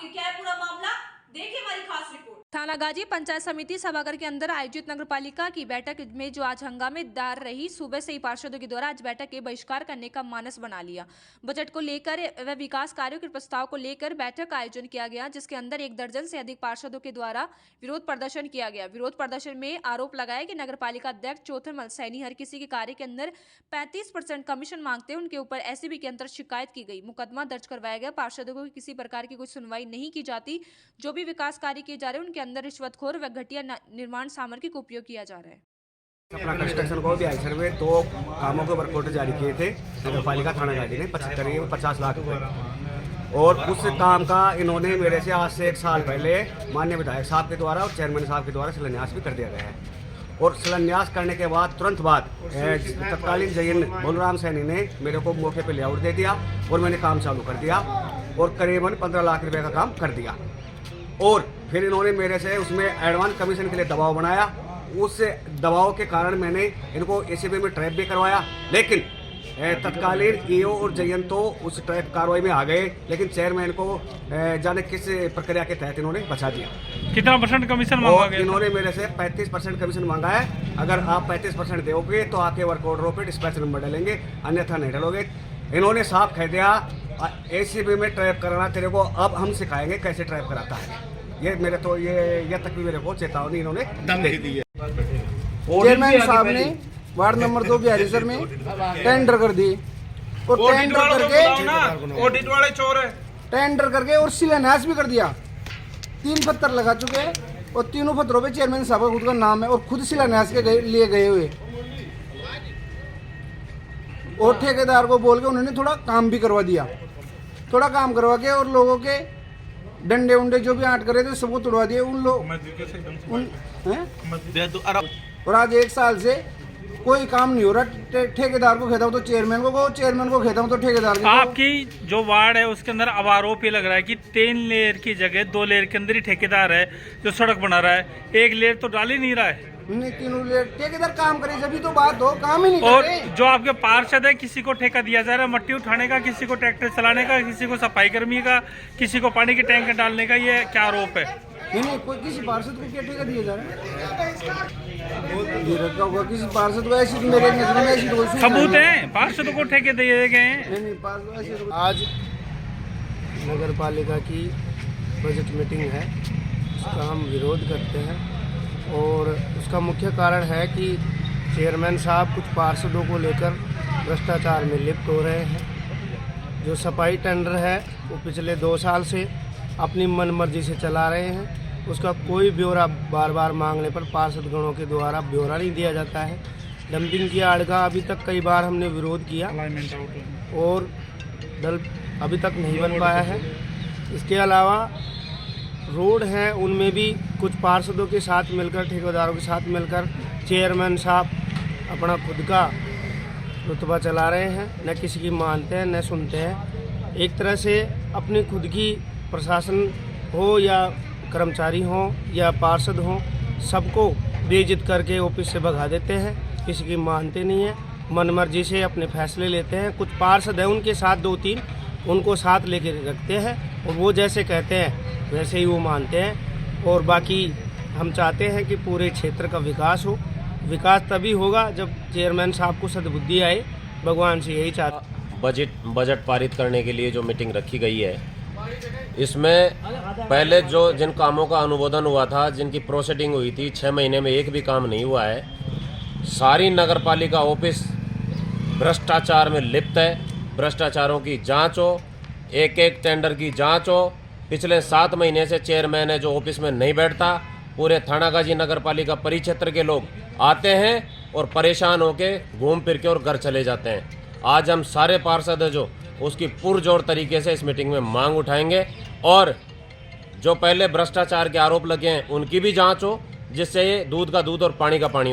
आखिर क्या है पूरा मामला, देखिए हमारी खास रिपोर्ट। थानागाजी पंचायत समिति सभागार के अंदर आयोजित नगरपालिका की बैठक में जो आज हंगामेदार रही, सुबह से ही पार्षदों के द्वारा आज बैठक के बहिष्कार करने का मानस बना लिया। बजट को लेकर व विकास कार्यों के प्रस्ताव को लेकर बैठक का आयोजन किया गया, जिसके अंदर 1 दर्जन से अधिक पार्षदों के द्वारा विरोध प्रदर्शन किया गया। विरोध प्रदर्शन में आरोप लगाया कि नगरपालिका अध्यक्ष चौथरमल सैनी हर किसी के कार्य के अंदर 35% कमीशन मांगते हैं। उनके ऊपर एसीबी के अंतर्गत शिकायत की गई, मुकदमा दर्ज करवाया गया। पार्षदों को किसी प्रकार की कोई सुनवाई नहीं की जाती। जो भी विकास कार्य किए जा रहे हैं उनके अंदर रिश्वतखोर व घटिया निर्माण सामग्री का उपयोग किया जा रहा है। अपना कंस्ट्रक्शन को भी आइसर में 2 कामों के वर्क ऑर्डर जारी किए थे नगरपालिका थानागाजी ने 50 लाख रुपए, और उस काम का इन्होंने मेरे से आज से 1 साल पहले माननीय विधायक साहब के द्वारा और चेयरमैन साहब के द्वारा शिलान्यास भी कर दिया गया है। और शिलान्यास करने के बाद तुरंत बाद तत्कालीन जयन बलराम सैनी ने मेरे को मौके पर लेआउट दे दिया और मैंने काम चालू कर दिया और करीबन 15 लाख रुपए का काम कर दिया। और फिर इन्होंने मेरे से उसमें एडवांस कमीशन के लिए दबाव बनाया। उस दबाव के कारण मैंने इनको एसीबी में ट्रैप भी करवाया, लेकिन तत्कालीन ईओ और जयन तो उस ट्रैप कार्रवाई में आ गए, लेकिन चेयरमैन को जाने किस प्रक्रिया के तहत इन्होंने बचा दिया। कितना % कमीशन मांगा गया? इन्होंने मेरे से 35% कमीशन मांगा है। अगर आप 35% दोगे तो आपके वर्क ऑर्डरों पे डिस्पैच नंबर डालेंगे, अन्यथा नहीं डालोगे। इन्होंने साफ कह दिया एसीबी में ट्रैप कराना तेरे को अब हम सिखाएंगे कैसे ट्रैप कराता है। ये मेरे तो ये तक भी मेरे को चेतावनी इन्होंने दे दी है। चेयरमैन साहब ने वार्ड नंबर 2 बिहारीसर में टेंडर कर दी और टेंडर करके ऑडिट वाले चोर है, टेंडर करके और शिलान्यास भी कर दिया। 3 पत्थर लगा चुके हैं और तीनों पत्थरों पे चेयरमैन साहब का खुद का नाम है और खुद शिलान्यास के लिए गए हुए, और ठेकेदार को बोल के उन्होंने थोड़ा काम भी करवा दिया। थोड़ा काम करवा के और लोगों के डंडे उंडे जो भी आट करे थे सबको तोड़वा दिए उन लोग और आज 1 साल से कोई काम नहीं हो रहा। ठेकेदार को कहता हूँ तो चेयरमैन को, चेयरमैन को कहता हूँ तो ठेकेदार को। आपकी जो वार्ड है उसके अंदर अब आरोप ये लग रहा है कि 3 लेयर की जगह 2 लेयर के अंदर ही ठेकेदार है जो सड़क बना रहा है, 1 लेयर तो डाल ही नहीं रहा है। नहीं, 3 लेयर ठेकेदार काम करे जब तो बात हो, काम ही नहीं और कर रहे। जो आपके पार्षद है किसी को ठेका दिया जा रहा है मट्टी उठाने का, किसी को ट्रैक्टर चलाने का, किसी को सफाई कर्मी का, किसी को पानी की टैंक डालने का, ये क्या आरोप है? नहीं, कोई किसी पार्षद को क्या ठेका दिया जा रहा है? ये रखा होगा किसी पार्षद को, ऐसी तो मेरे नजर में ऐसी तो सबूत है पार्षदों को ठेके दिए गए हैं। नहीं, पार्षद ऐसे तो। आज नगर पालिका की बजट मीटिंग है, उसका हम विरोध करते हैं और उसका मुख्य कारण है कि चेयरमैन साहब कुछ पार्षदों को लेकर भ्रष्टाचार में लिप्त हो रहे हैं। जो सफाई टेंडर है वो पिछले 2 साल से अपनी मनमर्जी से चला रहे हैं, उसका कोई ब्यौरा बार बार मांगने पर पार्षद गणों के द्वारा ब्यौरा नहीं दिया जाता है। डंपिंग की आड़ का अभी तक कई बार हमने विरोध किया और दल अभी तक नहीं बन पाया है। इसके अलावा रोड हैं उनमें भी कुछ पार्षदों के साथ मिलकर, ठेकेदारों के साथ मिलकर चेयरमैन साहब अपना खुद का रुतबा चला रहे हैं, न किसी की मानते हैं न सुनते हैं। एक तरह से अपनी खुद की प्रशासन हो या कर्मचारी हो या पार्षद हो, सबको बेइज्जत करके ऑफिस से भगा देते हैं, किसी की मानते नहीं है, मनमर्जी से अपने फैसले लेते हैं। कुछ पार्षद हैं उनके साथ 2-3 उनको साथ लेके रखते हैं और वो जैसे कहते हैं वैसे ही वो मानते हैं। और बाकी हम चाहते हैं कि पूरे क्षेत्र का विकास हो। विकास तभी होगा जब चेयरमैन साहब को सद्बुद्धि आए, भगवान से यही चाहते। बजट पारित करने के लिए जो मीटिंग रखी गई है, इसमें पहले जो जिन कामों का अनुमोदन हुआ था, जिनकी प्रोसीडिंग हुई थी, 6 महीने में एक भी काम नहीं हुआ है। सारी नगरपालिका ऑफिस भ्रष्टाचार में लिप्त है। भ्रष्टाचारों की जांच हो, एक टेंडर की जांच हो। पिछले 7 महीने से चेयरमैन है जो ऑफिस में नहीं बैठता। पूरे थानागाजी नगरपालिका परिक्षेत्र के लोग आते हैं और परेशान होके घूम फिर के और घर चले जाते हैं। आज हम सारे पार्षद है जो उसकी पुरजोर तरीके से इस मीटिंग में मांग उठाएंगे और जो पहले भ्रष्टाचार के आरोप लगे हैं उनकी भी जांच हो, जिससे ये दूध का दूध और पानी का पानी हो जाए।